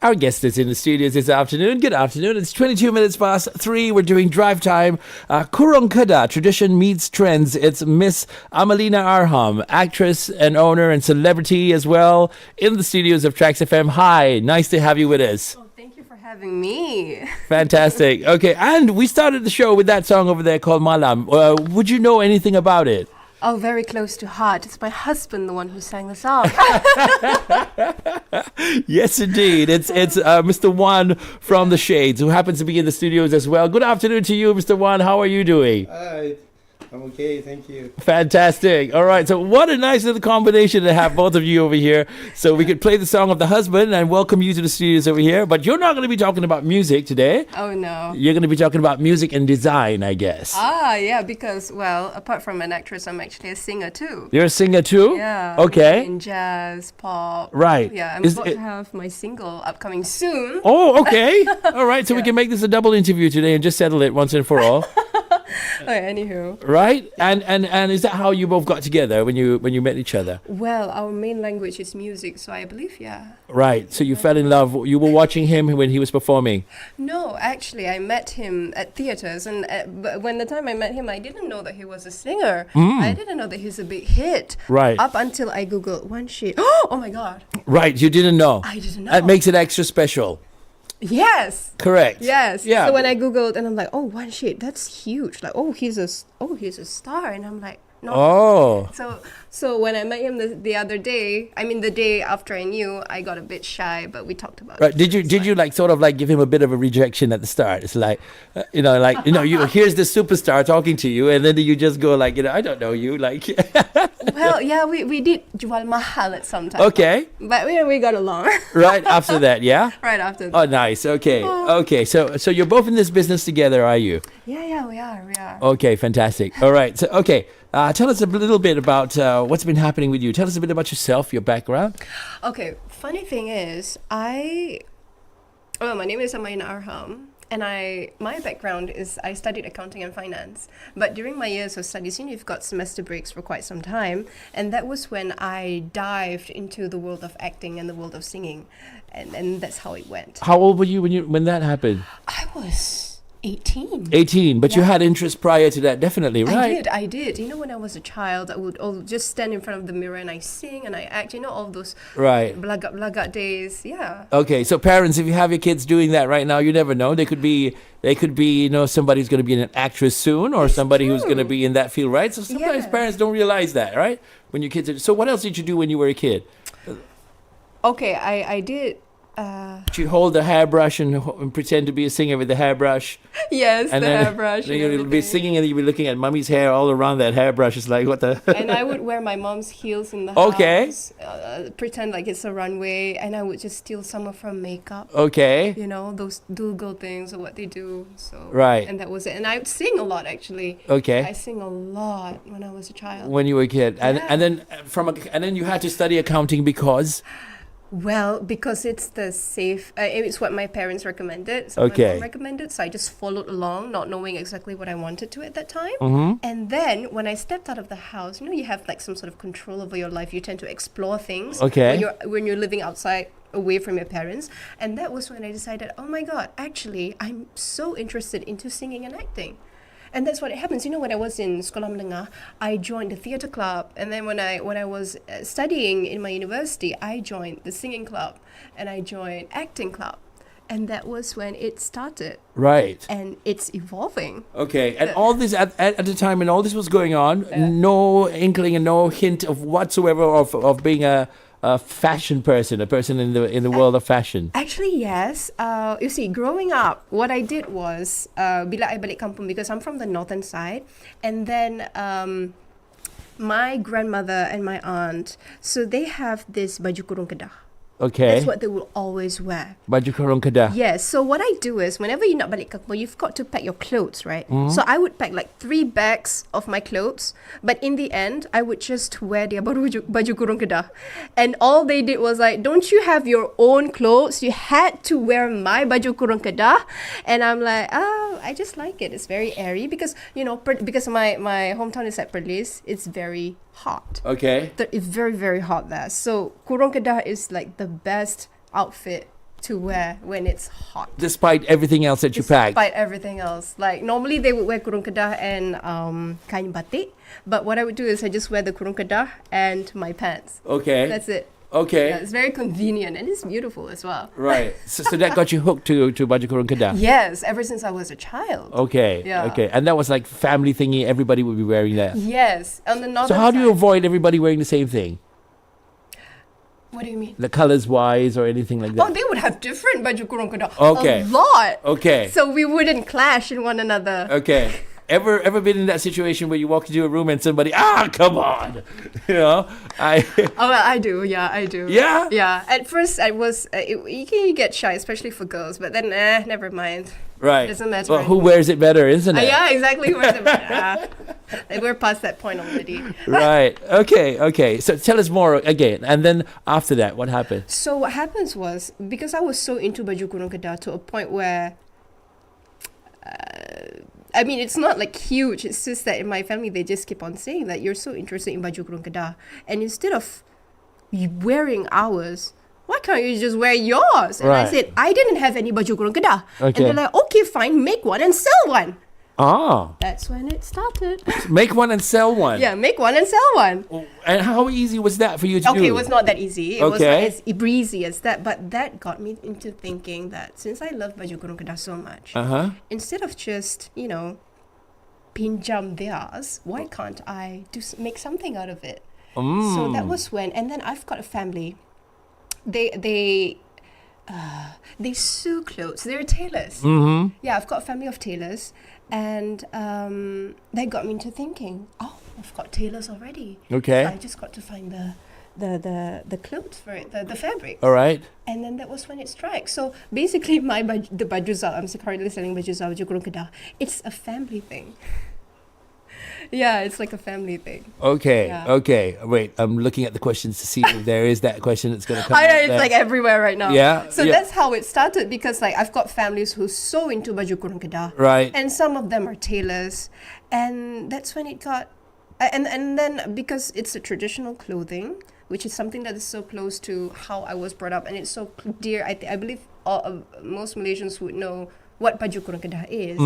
Our guest is in the studios this afternoon. Good afternoon. It's 22 minutes past 3. We're doing drive time. Kurung Kedah, tradition meets trends. It's Miss Amalina Arham, actress and owner and celebrity as well, in the studios of TRAXXfm. Hi, nice to have you with us. Oh, thank you for having me. Fantastic. Okay, and we started the show with that song over there called Malam. Would you know anything about it? Oh, very close to heart. It's my husband, the one who sang the song. Yes, indeed. It's Mr. Wan from The Shades, who happens to be in the studios as well. Good afternoon to you, Mr. Wan. How are you doing? Hi, I'm okay, thank you. Fantastic. All right. So what a nice little combination to have both of you over here. So we could play the song of the husband and welcome you to the studios over here. But you're not going to be talking about music today. Oh, no. You're going to be talking about music and design, I guess. Yeah, because, well, apart from an actress, I'm actually a singer too. You're a singer too? Yeah. Okay. In jazz, pop. Right. Yeah, I'm about to have my single upcoming soon. Oh, okay. All right. So we Yeah. can make this a double interview today and just settle it once and for all. Okay, anywho. Right? And is that how you both got together when you met each other? Well, our main language is music, so I believe, yeah. Right. So you fell in love. You were watching him when he was performing. No, actually, I met him at theaters, and but when the time I met him, I didn't know that he was a singer. I didn't know that he's a big hit. Right. Up until I googled One Sheet. Oh my God. Right. You didn't know. I didn't know. That makes it extra special. Yes. Correct. Yes. Yeah. So when I googled, and I'm like, oh, One Sheet, that's huge. Like, he's a star, and I'm like, no. Oh. So when I met him the other day, I mean the day after I knew, I got a bit shy, but we talked about Right. it. Did you like sort of like give him a bit of a rejection at the start? It's like, here's the superstar talking to you, and then you just go like, I don't know you, like. Well, yeah, we did jual mahal at some time. Okay. But we got along. Right after that, yeah. Right after that. Oh, nice. Okay. Okay. So you're both in this business together, are you? Yeah, we are. Okay. Fantastic. All right. So okay. Tell us a little bit about what's been happening with you. Tell us a bit about yourself, your background. Okay, funny thing is, my name is Amalina Arham, and my background is I studied accounting and finance. But during my years of studies, you've got semester breaks for quite some time, and that was when I dived into the world of acting and the world of singing, and that's how it went. How old were you when that happened? I was 18. 18, but you had interest prior to that, definitely, right? I did. When I was a child, I would just stand in front of the mirror and I sing and I act. All those Right. blagak days. Yeah. Okay, so parents, if you have your kids doing that right now, you never know. They could be, somebody who's going to be an actress soon, or somebody who's going to be in that field, right? So sometimes Yeah. parents don't realize that, right? When your kids are. So what else did you do when you were a kid? Okay, I did. Did you hold the hairbrush and pretend to be a singer with the hairbrush? Yes, And the then, hairbrush. Then and you'll be everything. singing and you'll be looking at mummy's hair all around that hairbrush. It's like, what the? And I would wear my mom's heels in the Okay. house. Pretend like it's a runway, and I would just steal some of her makeup. Okay. Those Dougal things or what they do. So Right. And that was it. And I would sing a lot actually. Okay. I sing a lot when I was a child. When you were a kid, and Yeah. and then you had to study accounting because. Well, because it's the safe, it's what my parents recommended. So Okay. my mom recommended, so I just followed along, not knowing exactly what I wanted to at that time. Mm-hmm. And then when I stepped out of the house, you have like some sort of control over your life. You tend to explore things. Okay. When you're living outside, away from your parents. And that was when I decided, oh my God, actually, I'm so interested into singing and acting. And that's what it happens. When I was in Sekolah Menengah, I joined the theatre club. And then when I was studying in my university, I joined the singing club. And I joined acting club. And that was when it started. Right. And it's evolving. Okay. And all this at the time when all this was going on, no inkling and no hint of whatsoever of being a fashion person, a person in the world of fashion. Actually, yes. You see, growing up, what I did was, bila I balik kampung, because I'm from the northern side, and then my grandmother and my aunt, so they have this baju kurung Kedah. Okay. That's what they will always wear. Baju Kurung Kedah. Yes. So what I do is, whenever you nak balik kampung, you've got to pack your clothes, right? So I would pack like 3 bags of my clothes, but in the end, I would just wear their baju Kurung Kedah. And all they did was like, don't you have your own clothes? You had to wear my baju Kurung Kedah. And I'm like, I just like it. It's very airy because, because my hometown is at Perlis, it's very hot. Okay. It's very, very hot there. So Kurung Kedah is like the best outfit to wear when it's hot. Despite everything else that you packed. Despite everything else. Like normally they would wear Kurung Kedah and kain batik. But what I would do is I just wear the Kurung Kedah and my pants. Okay. That's it. Okay. Yeah, it's very convenient and it's beautiful as well. Right. So that got you hooked to baju Kurung Kedah? Yes, ever since I was a child. Okay. Yeah. Okay. And that was like family thingy. Everybody would be wearing that. Yes. On the northern So how do you side- avoid everybody wearing the same thing? What do you mean? The colors wise or anything like that? Oh, they would have different baju Kurung Kedah. Okay. A lot. Okay. So we wouldn't clash in one another. Okay. Ever been in that situation where you walk into a room and somebody, come on, you know? Oh, well, I do. Yeah, I do. Yeah? Yeah. At first, I was. You get shy, especially for girls. But then, never mind. Right. Doesn't matter Well, who anymore. wears it better, isn't it? Yeah, exactly. We're past that point already. Right. Okay. So tell us more again. And then after that, what happened? So what happens was, because I was so into baju Kurung Kedah to a point where, I mean, it's not like huge. It's just that in my family, they just keep on saying that you're so interested in baju Kurung Kedah. And instead of you wearing ours, why can't you just wear yours? And I Right. said, I didn't have any baju Kurung Kedah. And Okay. they're like, okay, fine, make one and sell one. Ah, That's when it started. make one and sell one. Yeah, make one and sell one. And how easy was that for you to do? Okay, it was not that easy. It was Okay. not as breezy as that. But that got me into thinking that since I love baju Kurung Kedah so much, instead of just, pinjam theirs, why can't I make something out of it? So that was when, and then I've got a family. They sew clothes. They're tailors. Mm-hmm. Yeah, I've got a family of tailors, and that got me into thinking, I've got tailors already. Okay. So I just got to find the clothes for it, the fabric. All right. And then that was when it struck. So basically, the bajuzal, I'm currently selling bajuzal, baju Kurung Kedah. It's a family thing. Yeah, it's like a family thing. Okay. Yeah. Okay. Wait, I'm looking at the questions to see if there is that question that's going to come I know, up it's there. like everywhere right now. Yeah, So yeah. that's how it started, because like I've got families who's so into baju Kurung Kedah. Right. And some of them are tailors. And that's when it got... And then because it's a traditional clothing, which is something that is so close to how I was brought up, and it's so dear, I believe most Malaysians would know what baju Kurung Kedah is.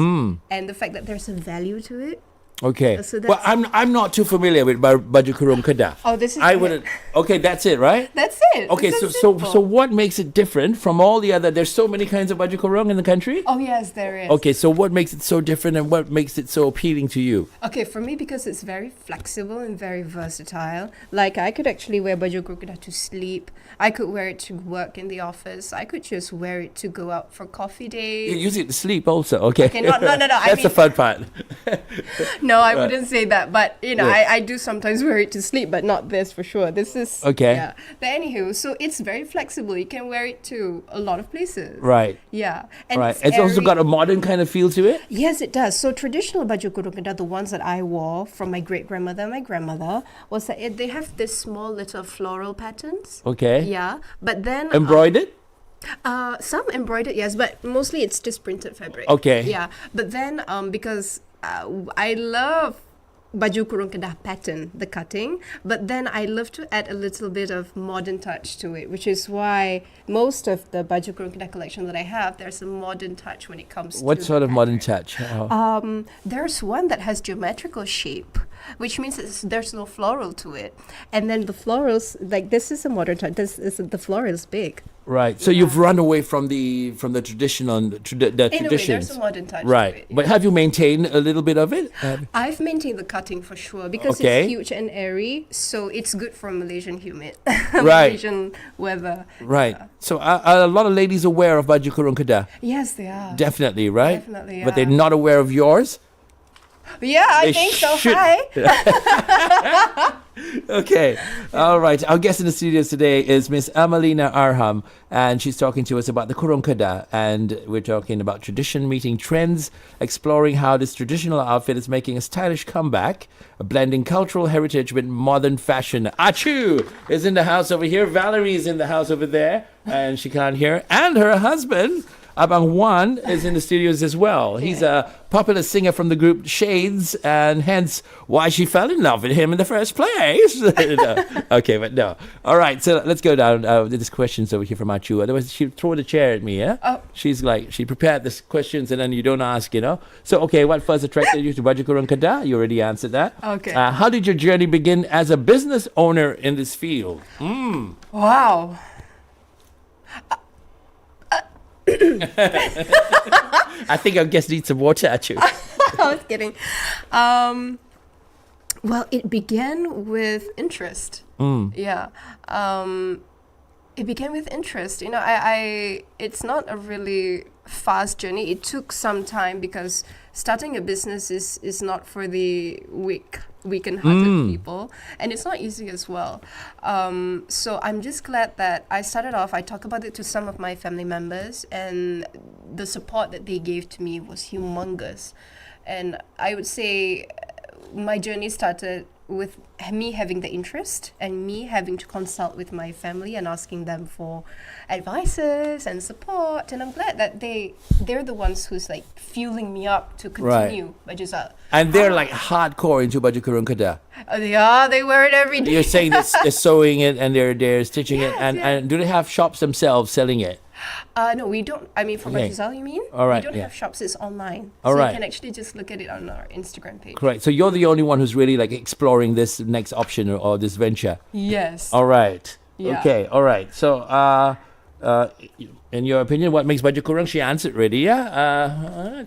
And the fact that there's a value to it. Okay. So Well, I'm not too familiar with baju Kurung Kedah. Oh, this is... I wouldn't. Okay, that's it, right? That's it. Okay, It's so simple. what makes it different from all the other? There's so many kinds of baju kurung in the country. Oh, yes, there is. Okay, so what makes it so different, and what makes it so appealing to you? Okay, for me, because it's very flexible and very versatile. Like, I could actually wear baju Kurung Kedah to sleep. I could wear it to work in the office. I could just wear it to go out for coffee You dates. use it to sleep also. Okay. Okay, no. I That's the mean- fun part. No, I wouldn't say that. But, Yeah. I do sometimes wear it to sleep, but not this for sure. This is... Okay. Yeah. But anywho, so it's very flexible. You can wear it to a lot of places. Right. Yeah. And Right. It's also airy. got a modern kind of feel to it. Yes, it does. So traditional baju Kurung Kedah, the ones that I wore from my great-grandmother and my grandmother, was that they have this small little floral patterns. Okay. Yeah, but then... Embroidered? some embroidered, yes, but mostly it's just printed fabric. Okay. Yeah, but then because I love baju Kurung Kedah pattern, the cutting, but then I love to add a little bit of modern touch to it, which is why most of the baju Kurung Kedah collection that I have, there's a modern touch when it comes to... What sort of modern fabric. touch? Oh. There's one that has geometrical shape, which means there's no floral to it. And then the florals, like this is a modern touch. The floral is big. Right. So you've run away from the traditional the In a way, traditions. there's a modern touch to Right. it. But have you maintained a little bit of it? I've maintained the cutting for sure because Okay. it's huge and airy, so it's good for Malaysian humid, Right. Malaysian weather. Right. So are a lot of ladies aware of baju Kurung Kedah? Yes, they are. Definitely, right? Definitely, But they're yeah. not aware of yours? Yeah, I They think so. should. Hi. Okay. All right. Our guest in the studios today is Miss Amalina Arham, and she's talking to us about the Kurung Kedah, and we're talking about tradition meeting trends, exploring how this traditional outfit is making a stylish comeback, blending cultural heritage with modern fashion. Achu is in the house over here. Valerie is in the house over there, and she can't hear. And her husband, Abang Wan is in the studios as well. He's a popular singer from the group Shades, and hence why she fell in love with him in the first place. No. Okay, but no. All right, so let's go down. There's questions over here from Achu. Otherwise, she'll throw the chair at me, yeah? Oh. She's like, she prepared these questions and then you don't ask, you know? So, okay, what first attracted you to Baju Kurung Kedah? You already answered that. Okay. How did your journey begin as a business owner in this field? Wow. I think I guess need some water, Achu. I was kidding. Well, it began with interest. Yeah. It began with interest. You know, it's not a really fast journey. It took some time because starting a business is not for the weakened-hearted people, and it's not easy as well. So I'm just glad that I started off. I talked about it to some of my family members, and the support that they gave to me was humongous. And I would say my journey started with me having the interest and me having to consult with my family and asking them for advices and support. And I'm glad that they're the ones who's like fueling me up to continue. And they're like hardcore into Baju Kurung Kedah. Yeah, they wear it every day. You're saying that they're sewing it and they're stitching it, and do they have shops themselves selling it? No, we don't. I mean, for Bajuzal, you mean? All right, We don't have shops. It's online. All so right. you can actually just look at it on our Instagram page. Correct. So you're the only one who's really like exploring this next option or this venture. Yes. All right. Yeah. Okay. All right. So, in your opinion, what makes Baju Kurung? She answered already. Yeah.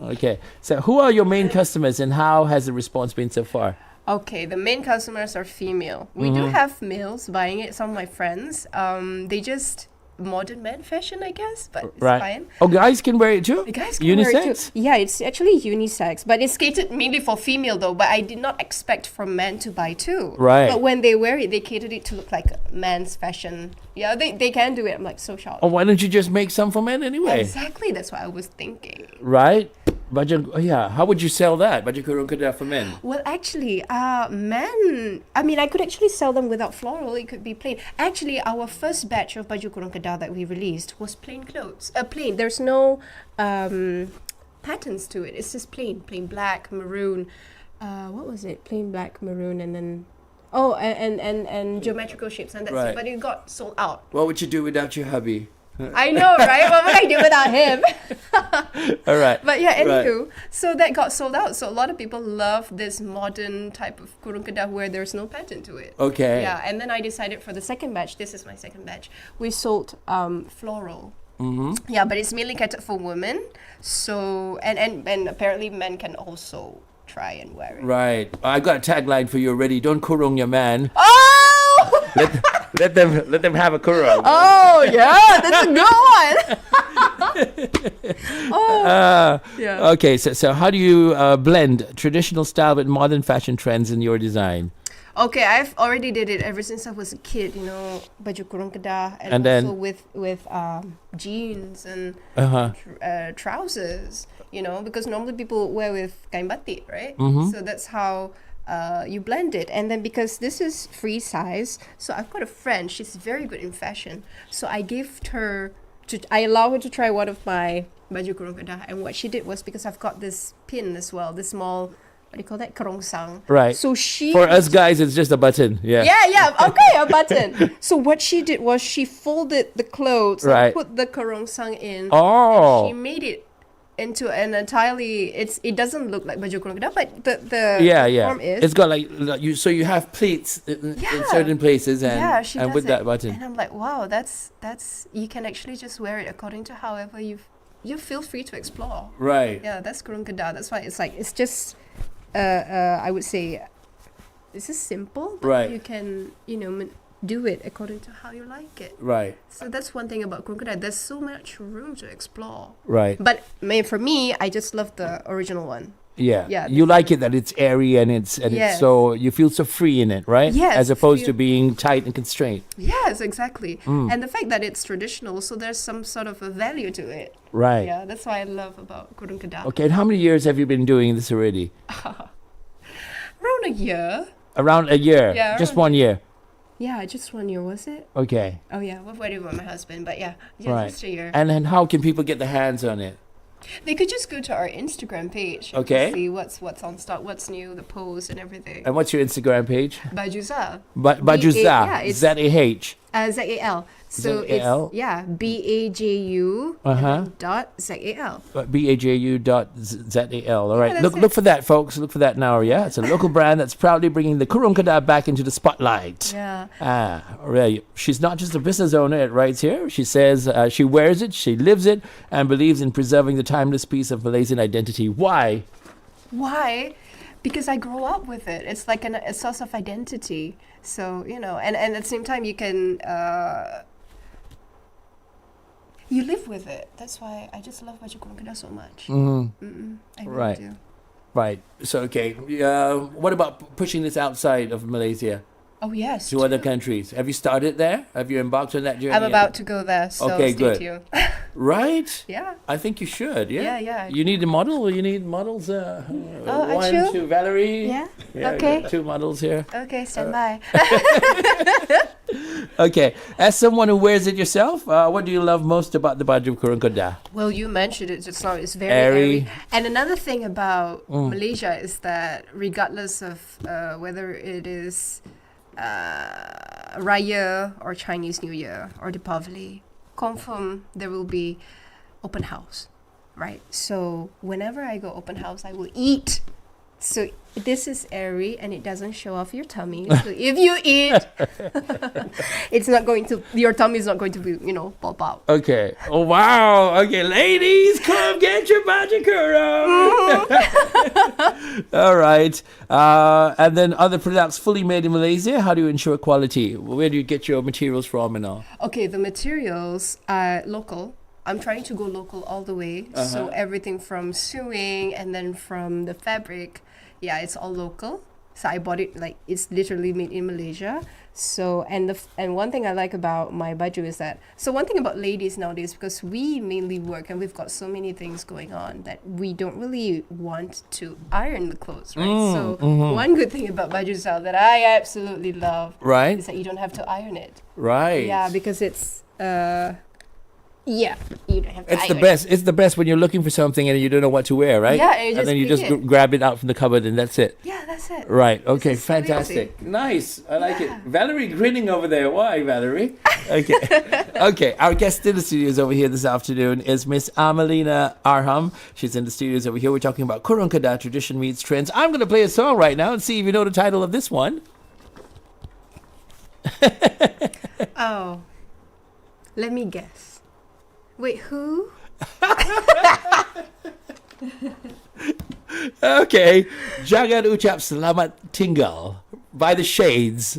Okay. So, who are your main customers, and how has the response been so far? Okay, the main customers are female. We do have males buying it. Some of my friends, they just modern man fashion, I guess, but it's fine. Oh, guys can wear it too? The guys can wear it Unisex? too. Yeah, it's actually unisex, but it's catered mainly for female though. But I did not expect for men to buy too. Right. But when they wear it, they catered it to look like man's fashion. Yeah, they can do it. I'm like so shocked. Oh, why don't you just make some for men anyway? Exactly, that's what I was thinking. Right? How would you sell that? Baju Kurung Kedah for men? Well, actually, men, I mean, I could actually sell them without floral. It could be plain. Actually, our first batch of Baju Kurung Kedah that we released was plain clothes. Plain. There's no patterns to it. It's just plain black, maroon. What was it? Plain black, maroon, and then and geometrical shapes, and that's it. But it got sold out. What would you do without your hubby? I know, right? What would I do without him? All right. But yeah, anywho, so that got sold out. So a lot of people love this modern type of Kurung Kedah where there's no pattern to it. Okay. Yeah, and then I decided for the second batch, this is my second batch, we sold floral. Yeah, but it's mainly catered for women. So, and apparently men can also try and wear it. Right. I got a tagline for you already. Don't kurung your man. Oh! Let them have a kurung. Oh, yeah, that's a good one. Yeah. Okay, so how do you blend traditional style with modern fashion trends in your design? Okay, I've already did it ever since I was a kid, you know, Baju Kurung Kedah, And then- also with jeans and trousers, you know, because normally people wear with kain batik, right? So that's how you blend it. And then because this is free size, so I've got a friend, she's very good in fashion. So I allow her to try one of my Baju Kurung Kedah. And what she did was, because I've got this pin as well, this small, what do you call that? Kerongsang. Right. So she... For us guys, it's just a button. Yeah. Yeah, okay, a button. So what she did was she folded the clothes and put the kerongsang in. Oh. And she made it into an entirely... It doesn't look like Baju Kurung Kedah, but the form is... It's got like you have pleats in certain places and she and does with it. that button. And I'm like, wow, that's you can actually just wear it according to however you feel free to explore. Right. Yeah, that's Kurung Kedah. That's why it's just I would say this is simple, but you can do it according to how you like it. Right. So that's one thing about Kurung Kedah. There's so much room to explore. Right. But for me, I just love the original one. Yeah. Yeah. You like it that it's airy and it's so you feel so free in it, right? Yes, As opposed to being tight and constrained. Yes, exactly. And the fact that it's traditional, so there's some sort of a value to it. Right. Yeah, that's what I love about Kurung Kedah. Okay, and how many years have you been doing this already? Around a year. Around a year. Yeah, Just around- 1 year. Yeah, just 1 year, was it? Okay. Oh yeah, we've waited with my husband, but yeah, Right. just a year. And then how can people get their hands on it? They could just go to our Instagram page. Okay. To see what's on stock, what's new, the posts and everything. And what's your Instagram page? Bajuza. Bajuza. Yeah, it's Z-A-H. ZAL. So ZAL? it's BAJU dot ZAL. BAJU.ZAL. All right. that's Look it. for that, folks. Look for that now, yeah? It's a local brand that's proudly bringing the Kurung Kedah back into the spotlight. Yeah. Right. She's not just a business owner, it writes here. She says she wears it, she lives it, and believes in preserving the timeless piece of Malaysian identity. Why? Why? Because I grew up with it. It's like a source of identity. So, and at the same time, you can, you live with it. That's why I just love Baju Kurung Kedah so much. I really Right. do. Right. So, okay. What about pushing this outside of Malaysia Oh, yes. to other countries? Have you started there? Have you embarked on that journey? I'm yet? about to go there, so Okay, stay good. tuned. Right? Yeah. I think you should, yeah? Yeah. You need a model? You need models? I One, should. two, Valerie? Yeah? Yeah, Okay. got 2 models here. Okay, stand by. Okay. As someone who wears it yourself, what do you love most about the Baju Kurung Kedah? Well, you mentioned it just now. It's very Airy. airy. And another thing about Malaysia is that regardless of whether it is Raya or Chinese New Year or Deepavali, confirm there will be open house, right? So whenever I go open house, I will eat. So this is airy and it doesn't show off your tummy. So if you eat, your tummy is not going to be, pop out. Okay. Oh, wow. Okay, ladies, come get your Baju Kurung. All right. And then other products fully made in Malaysia, how do you ensure quality? Where do you get your materials from and all? Okay, the materials are local. I'm trying to go local all the way. So everything from sewing and then from the fabric, it's all local. So I bought it like it's literally made in Malaysia. So and one thing I like about my baju is that one thing about ladies nowadays, because we mainly work and we've got so many things going on that we don't really want to iron the clothes, right? One good thing about baju style that I absolutely love Right. is that you don't have to iron it. Right. Yeah, because it's you don't have to It's the iron. best. It's the best when you're looking for something and you don't know what to wear, right? Yeah, and you and then you just just pick it. grab it out from the cupboard and that's it. Yeah, that's it. Right. Okay. is so easy. Fantastic. Nice. I like it. Valerie grinning over there. Why, Valerie? Okay. Okay. Our guest in the studios over here this afternoon is Miss Amalina Arham. She's in the studios over here. We're talking about Kurung Kedah, tradition meets trends. I'm going to play a song right now and see if you know the title of this one. Oh, let me guess. Wait, who? Okay. Jangan ucap selamat tinggal by the Shades.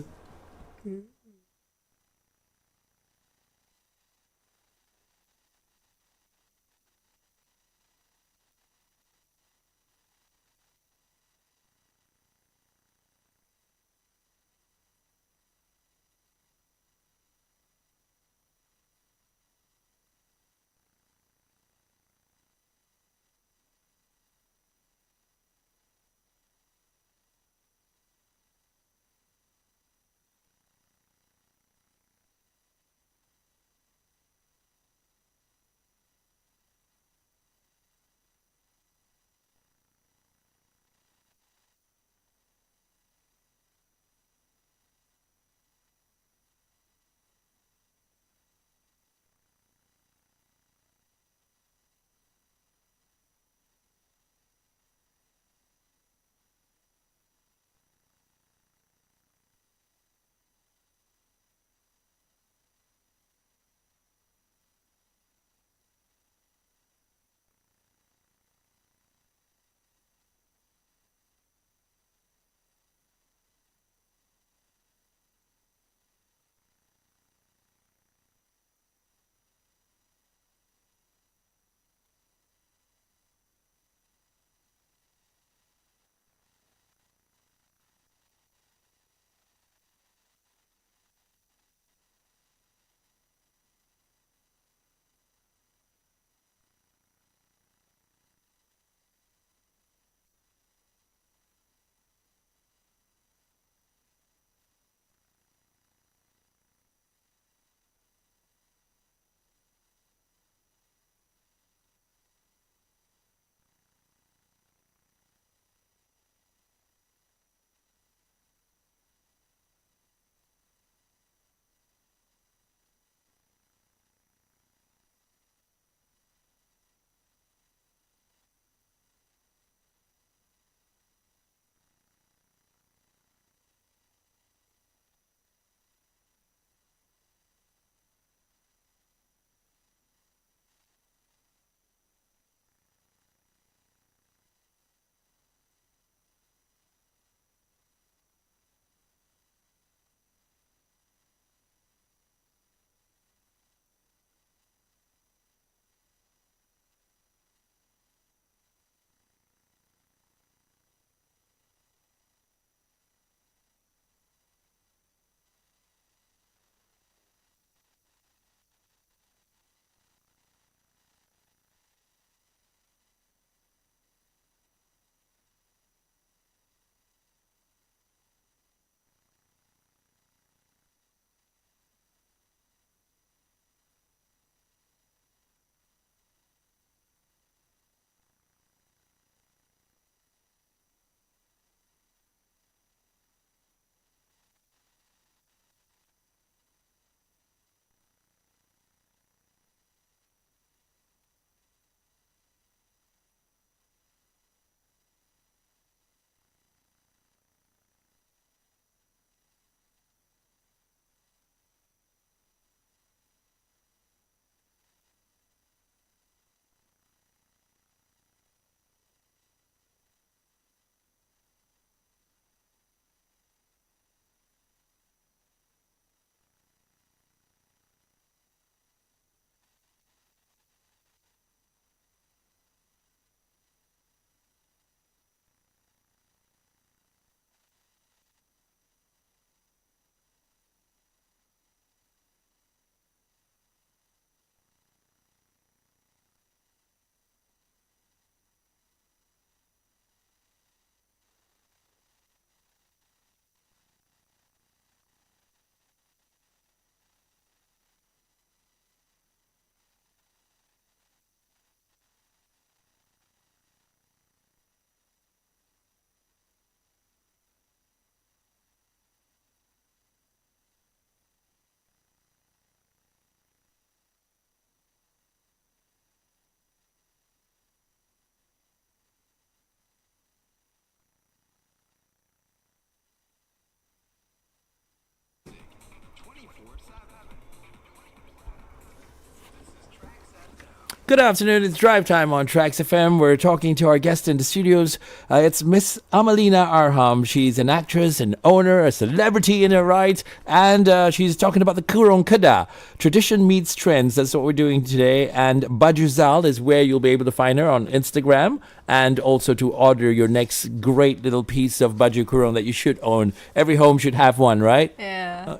Good afternoon. It's Drive Time on TRAXXfm. We're talking to our guest in the studios. It's Miss Amalina Arham. She's an actress, an owner, a celebrity in her right, and she's talking about the Kurung Kedah. Tradition meets trends. That's what we're doing today. And Baju Zal is where you'll be able to find her on Instagram, and also to order your next great little piece of Baju Kurung that you should own. Every home should have one, right? Yeah.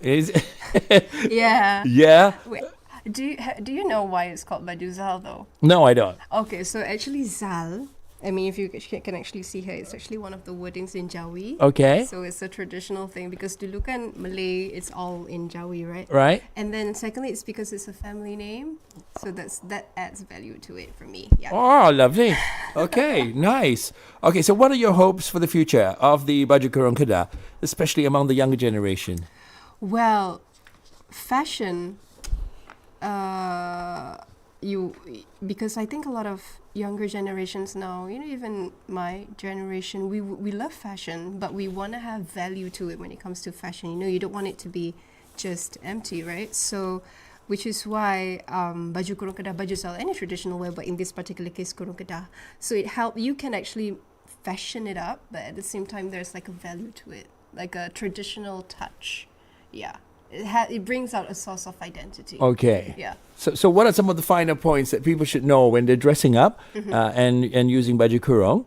Yeah. Yeah. Wait, do you know why it's called Baju Zal though? No, I don't. Okay, so actually Zal, I mean, if you can actually see here, it's actually one of the wordings in Jawi. Okay. So it's a traditional thing because Dulukan Malay, it's all in Jawi, right? Right. And then secondly, it's because it's a family name, so that adds value to it for me. Yeah. Oh, lovely. Okay, nice. Okay, so what are your hopes for the future of the Baju Kurung Kedah, especially among the younger generation? Well, fashion. Because I think a lot of younger generations now, even my generation, we love fashion, but we want to have value to it when it comes to fashion. You don't want it to be just empty, right? So, which is why baju Kurung Kedah, baju Zal, any traditional wear, but in this particular case, Kurung Kedah. So you can actually fashion it up, but at the same time, there's like a value to it, like a traditional touch. Yeah. It brings out a source of identity. Okay. Yeah. So what are some of the finer points that people should know when they're dressing up and using baju kurung?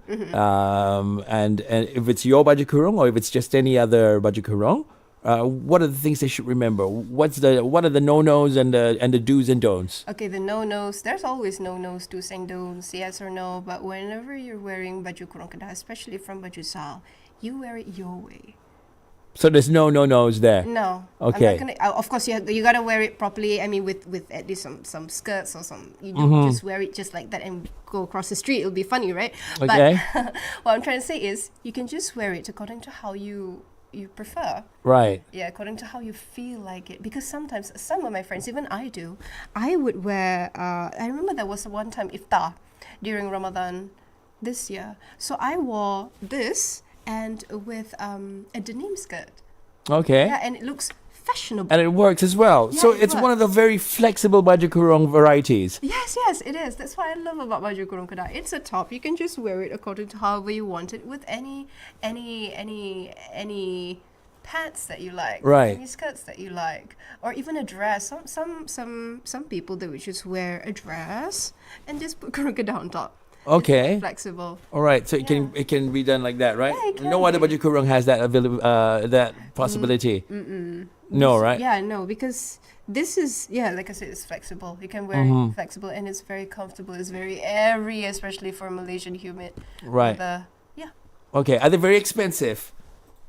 And if it's your baju kurung or if it's just any other baju kurung, what are the things they should remember? What are the no-nos and the do's and don'ts? Okay, the no-nos. There's always no-nos, do's and don'ts, yes or no. But whenever you're wearing baju Kurung Kedah, especially from baju Zal, you wear it your way. So there's no no-nos there? No. Okay. I'm not gonna, of course, you gotta wear it properly. I mean, with at least some skirts or some. You don't just wear it just like that and go across the street. It'll be funny, right? Okay. But what I'm trying to say is, you can just wear it according to how you prefer. Right. Yeah, according to how you feel like it. Because sometimes, some of my friends, even I do, I would wear. I remember there was one time iftar during Ramadan this year. So I wore this. And with a denim skirt. Okay. Yeah, and it looks fashionable. And it works as well. Yeah, so it it's one of works. the very flexible baju kurung varieties. Yes, it is. That's what I love about baju Kurung Kedah. It's a top. You can just wear it according to however you want it with any pants that you like, Right. any skirts that you like, or even a dress. Some people, they would just wear a dress and just put Kurung Kedah on top. Okay. It's flexible. All right. So it can be done like that, right? Yeah, it can No other be. baju kurung has that that possibility. No, right? Yeah, no, because this is, like I said, it's flexible. You can wear it flexible, and it's very comfortable. It's very airy, especially for Malaysian humid. Right. Okay. Are they very expensive?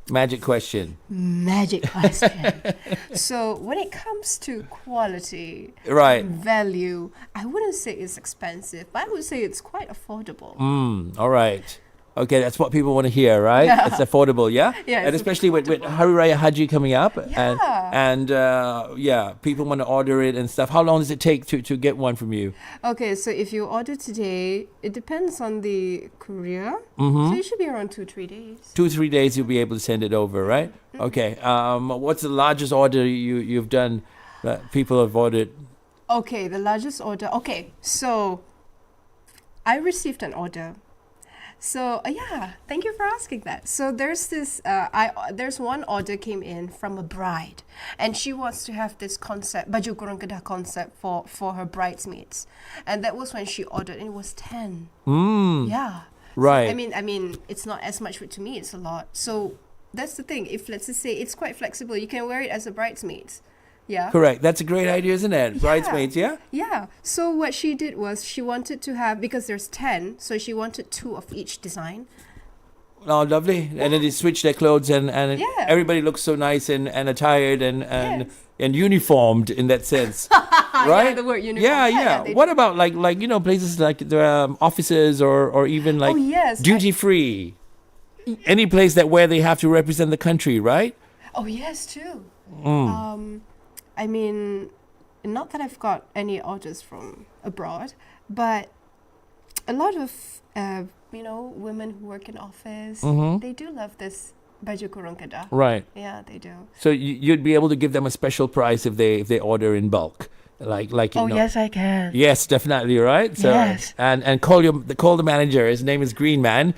Magic question. Magic question. So when it comes to quality, Right. value, I wouldn't say it's expensive, but I would say it's quite affordable. All right. Okay, that's what people want to hear, right? Yeah. It's affordable, yeah? Yeah, And it's especially with Hari Raya Haji coming up. Yeah. And people want to order it and stuff. How long does it take to get one from you? Okay, so if you order today, it depends on the courier. So it should be around 2-3 days. 2-3 days you'll be able to send it over, right? Okay. What's the largest order you've done that people have ordered? Okay, the largest order. Okay, so I received an order. So thank you for asking that. So there's this, there's one order came in from a bride, and she wants to have this concept, baju Kurung Kedah concept for her bridesmaids, and that was when she ordered, and it was 10. Yeah. Right. So, I mean, it's not as much, but to me, it's a lot. So that's the thing. If let's just say it's quite flexible, you can wear it as a bridesmaid. Yeah. Correct. That's a great idea, isn't it? Bridesmaids, yeah? Yeah. So what she did was she wanted to have, because there's 10, so she wanted 2 of each design. Oh, lovely. And then they switch their clothes and everybody looks so nice and attired and uniformed in that sense. Right? Yeah, the word uniform. Yeah. They What do. about like places like the offices or even like yes, duty free? Any place where they have to represent the country, right? Oh, yes, too. I mean, not that I've got any orders from abroad, but a lot of, women who work in office, they do love this baju Kurung Kedah. Right. Yeah, they do. So you'd be able to give them a special price if they order in bulk, like you know. Yes, I can. Yes, definitely, right? So, Yes. and call the manager. His name is Greenman.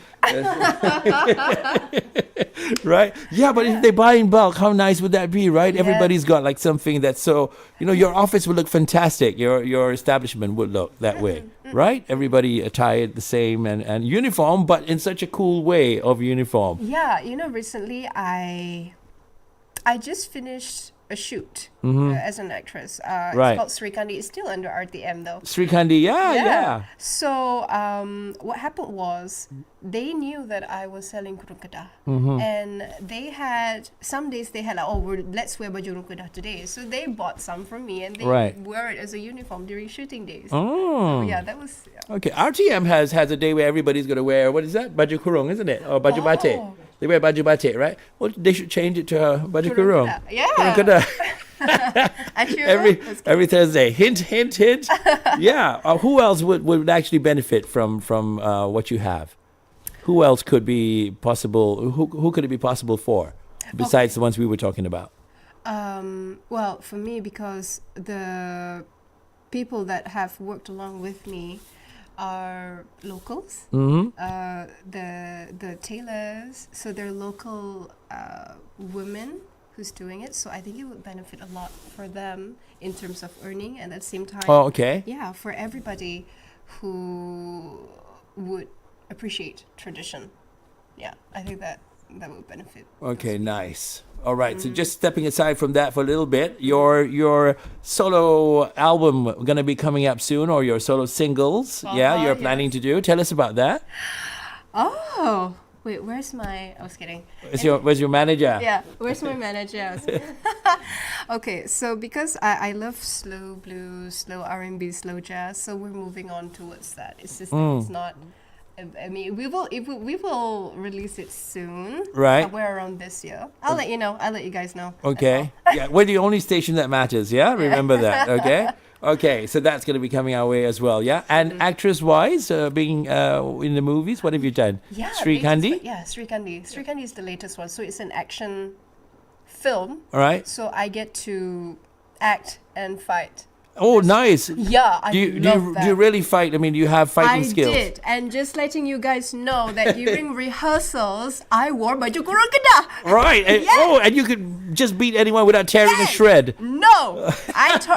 Right? Yeah, but if they buy in bulk, how nice would that be, right? Yes. Everybody's got like something that's so, your office would look fantastic. Your establishment would look that way, right? Everybody attired the same and uniform, but in such a cool way of uniform. Yeah, recently I just finished a shoot as an actress. Right. It's called Srikandi. It's still under RTM though. Srikandi, yeah. So what happened was they knew that I was selling Kurung Kedah, and they had some days they had like, let's wear baju Kurung Kedah today. So they bought some from me and they Right. wear it as a uniform during shooting days. Oh. So yeah, that was. Okay, RTM has a day where everybody's going to wear, what is that? Baju kurung, isn't it? Or baju batik. They wear baju batik, right? Well, they should change it to baju kurung. Kedah. Yeah. Kurung Kedah. Actually, every Thursday. Hint, hint, hint. Yeah. Who else would actually benefit from what you have? Who else could be possible? Who could it be possible for, besides the ones we were talking about? Well, for me, because the people that have worked along with me are locals. The tailors, so they're local women who's doing it. So I think it would benefit a lot for them in terms of earning, and at the same time, Oh, okay. yeah, for everybody who would appreciate tradition. Yeah, I think that would benefit. Okay, nice. All right, so just stepping aside from that for a little bit, your solo album gonna be coming up soon, or your solo singles? Yeah, you're planning yes. to do. Tell us about that. Oh, wait, where's my? I was kidding. Where's your manager? Yeah, where's my manager? Okay, so because I love slow blues, slow R&B, slow jazz, so we're moving on towards that. It's just that it's not. I mean, we will release it soon. Right. Somewhere around this year. I'll let you know. I'll let you guys know. Okay. Yeah, we're the only station that matters. Yeah, remember that. Okay. Okay, so that's going to be coming our way as well. Yeah, and actress-wise, being in the movies, what have you done? Yeah. Srikandi. Yeah, Srikandi. Srikandi is the latest one. So it's an action film. All right. So I get to act and fight. Oh, nice. Yeah, I Do you love that. do you really fight? I mean, do you have fighting skills? I did, and just letting you guys know that during rehearsals, I wore baju Kurung Kedah. Right. And, Yes. Oh, and you could just beat anyone without tearing a Yes. shred. No, I tore.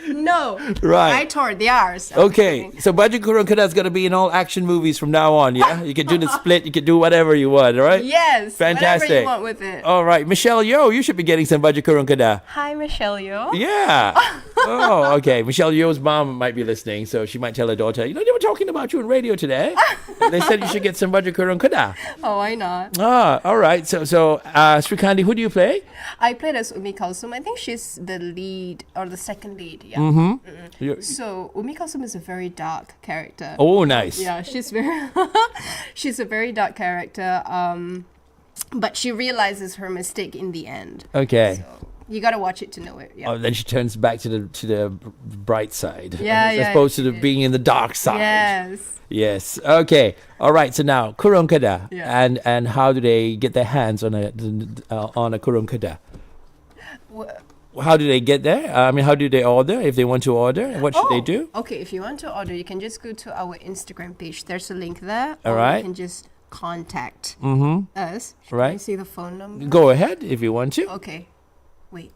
No, Right. I tore theirs. Okay, so Baju Kurung Kedah is going to be in all action movies from now on, yeah? You can do the split, you can do whatever you want, all right? Yes, Fantastic. whatever you want with it. All right, Michelle Yeoh, you should be getting some Baju Kurung Kedah. Hi, Michelle Yeoh. Yeah. Oh, okay. Michelle Yeoh's mom might be listening, so she might tell her daughter, they were talking about you on radio today. They said you should get some Baju Kurung Kedah. Oh, why not? Ah, all right. So Srikandi, who do you play? I played as Umi Kalsum. I think she's the lead or the second lead. Yeah. You're- So Umi Kalsum is a very dark character. Oh, nice. Yeah, she's very she's a very dark character. But she realizes her mistake in the end. Okay. So you gotta watch it to know it. Yeah. Oh, then she turns back to the bright side. Yeah, as yeah, opposed to she the being in the dark side. Yes. Yes. Okay. All right. So now Kurung Kedah, Yeah. and how do they get their hands on a Kurung Kedah? How do they get there? I mean, how do they order if they want to order? What should they do? Okay, if you want to order, you can just go to our Instagram page. There's a link there. All or right. You can just contact us. Right. Can you see the phone number? Go ahead if you want to. Okay. Wait.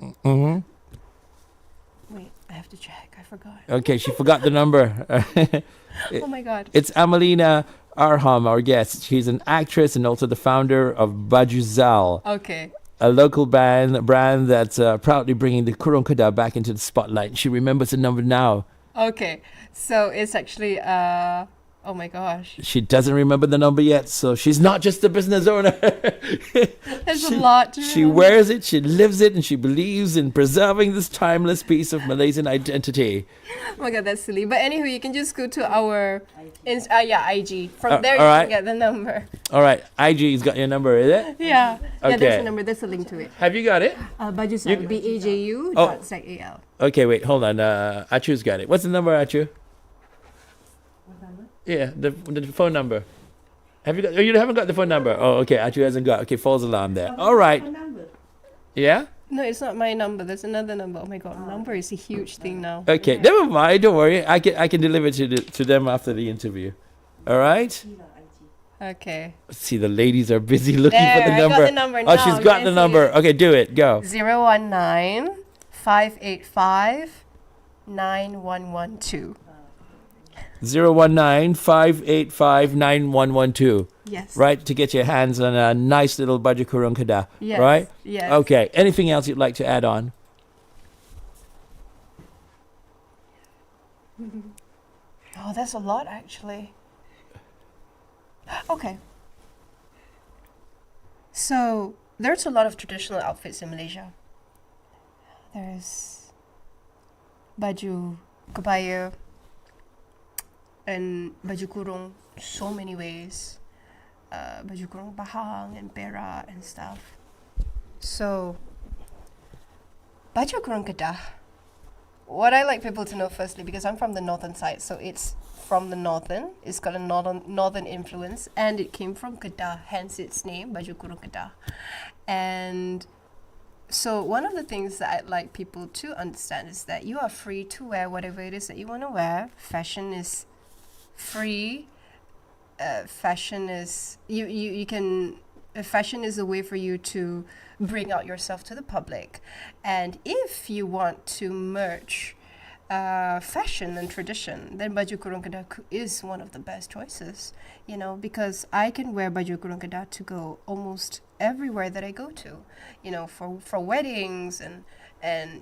Mm-hmm. Wait, I have to check. I forgot. Okay, she forgot the number. Oh my god. It's Amalina Arham, our guest. She's an actress and also the founder of Bajuzal, Okay. a local brand that's proudly bringing the Kurung Kedah back into the spotlight. She remembers the number now. Okay. So it's actually oh my gosh. She doesn't remember the number yet, so she's not just a business owner. There's a lot to She remember. wears it, she lives it, and she believes in preserving this timeless piece of Malaysian identity. Oh my god, that's silly. But anyway, you can just go to our IG. From there you all right. can get the number. All right, IG's got your number, is it? Yeah. Yeah, Okay. there's a number. There's a link to it. Have you got it? Bajusal, BAJU Oh. dot ZAL. Okay, wait, hold on. Achu's got it. What's the number, Achu? Yeah, the phone number. Have you got? Oh, you haven't got the phone number. Oh, okay. Atu hasn't got. Okay, false alarm there. All right. Yeah. No, it's not my number. There's another number. Oh my god, number is a huge thing now. Okay. Never mind. Don't worry. I can deliver to them after the interview. All right. Okay. See, the ladies are busy looking There, for the I got number. the number Oh, now. she's got Can the I see number. it? Okay, do it. Go. 019 585 9112. 019-585-9112. Yes. Right, to get your hands on a nice little baju Kurung Kedah. Yes. Right? Yes. Okay. Anything else you'd like to add on? Oh, that's a lot actually. Okay. So there's a lot of traditional outfits in Malaysia. There's baju kebaya and baju kurung, so many ways. Baju kurung bahang and perak and stuff. So baju kurung Kedah. What I like people to know firstly, because I'm from the northern side, so it's from the northern. It's got a northern influence, and it came from Kedah, hence its name, Baju Kurung Kedah. And so one of the things that I'd like people to understand is that you are free to wear whatever it is that you want to wear. Fashion is free. Fashion is you can. Fashion is a way for you to bring out yourself to the public, and if you want to merge fashion and tradition, then baju kurung Kedah is one of the best choices. You know, because I can wear baju kurung Kedah to go almost everywhere that I go to. You know, for weddings and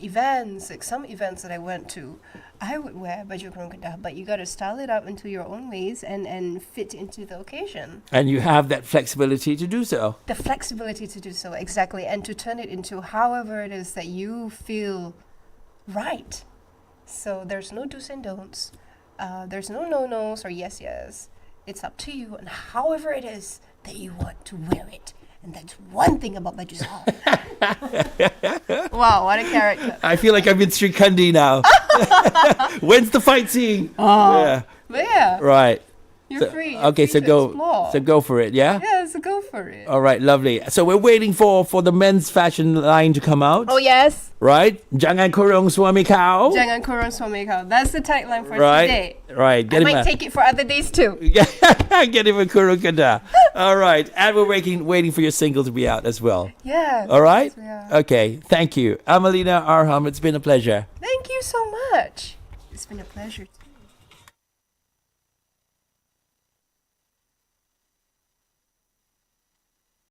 events, like some events that I went to, I would wear baju kurung Kedah, but you got to style it up into your own ways and fit into the occasion. And you have that flexibility to do so. The flexibility to do so, exactly, and to turn it into however it is that you feel right. So there's no do's and don'ts. There's no no-nos or yes. It's up to you and however it is that you want to wear it. And that's one thing about Baju Sahal. Wow, what a character. I feel like I'm in Sri Kandi now. When's the fight scene? Yeah. But yeah, Right. you're free. You're Okay, free so to go. explore. So go for it. Yeah. Yeah, so go for it. All right. Lovely. So we're waiting for the men's fashion line to come out. Oh, yes. Right. Jangan kurung suami kau. Jangan kurang suami kau. That's the tagline for Right. today. Right. I Get him might a, take it for other days too. get him a Kurung Kedah. All right. And we're waiting for your single to be out as well. Yeah. All right. yes, we are. Okay. Thank you, Amalina Arham. It's been a pleasure. Thank you so much. It's been a pleasure.